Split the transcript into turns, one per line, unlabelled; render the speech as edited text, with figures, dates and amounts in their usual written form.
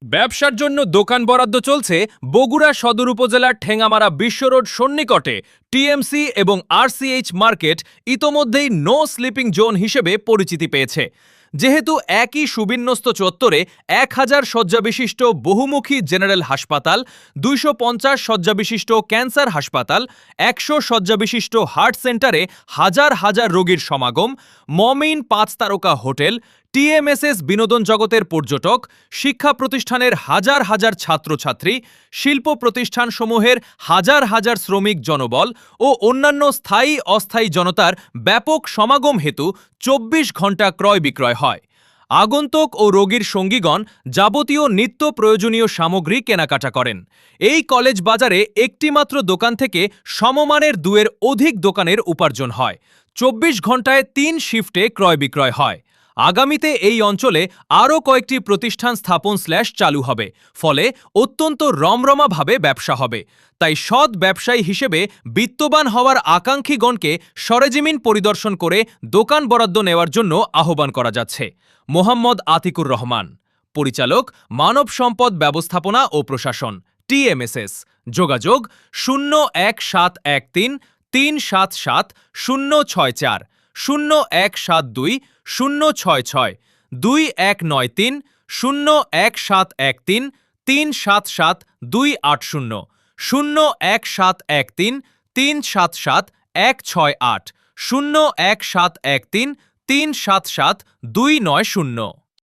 ব্যবসার জন্য দোকান বরাদ্দ চলছে বগুড়া সদর উপজেলার ঠেঙ্গামারা বিশ্ব রোড সন্নিকটে। টিএমসি এবং আরসিএইচ মার্কেট ইতোমধ্যেই নো স্লিপিং জোন হিসেবে পরিচিতি পেয়েছে। যেহেতু একই সুবিন্যস্ত চত্বরে 1000 শয্যা বিশিষ্ট বহুমুখী জেনারেল হাসপাতাল, 250 শয্যা বিশিষ্ট ক্যান্সার হাসপাতাল, 100 শয্যা বিশিষ্ট হার্ট সেন্টারে হাজার হাজার রোগীর সমাগম, মমিন 5 তারকা হোটেল, টিএমএসএস বিনোদন জগতের পর্যটক, শিক্ষা প্রতিষ্ঠানের হাজার হাজার ছাত্রছাত্রী, শিল্প প্রতিষ্ঠানসমূহের হাজার হাজার শ্রমিক জনবল ও অন্যান্য স্থায়ী অস্থায়ী জনতার ব্যাপক সমাগম হেতু 24 ঘণ্টা ক্রয় বিক্রয় হয়। আগন্তুক ও রোগীর সঙ্গীগণ যাবতীয় নিত্য প্রয়োজনীয় সামগ্রী কেনাকাটা করেন। এই কলেজ বাজারে একটিমাত্র দোকান থেকে সমমানের 2-এর অধিক দোকানের উপার্জন হয়। 24 ঘণ্টায় 3 শিফটে ক্রয় বিক্রয় হয়। আগামীতে এই অঞ্চলে আরও কয়েকটি প্রতিষ্ঠান স্থাপন চালু হবে, ফলে অত্যন্ত রমরমাভাবে ব্যবসা হবে। তাই সৎ ব্যবসায়ী হিসেবে বিত্তবান হওয়ার আকাঙ্ক্ষীগণকে সরেজমিন পরিদর্শন করে দোকান বরাদ্দ নেওয়ার জন্য আহ্বান করা যাচ্ছে। মোহাম্মদ আতিকুর রহমান, পরিচালক, মানব সম্পদ ব্যবস্থাপনা ও প্রশাসন, টিএমএসএস। যোগাযোগ 01713 377 064, 0172 066 2193 01713 377 280, 01713 377 168, 01713 377 290।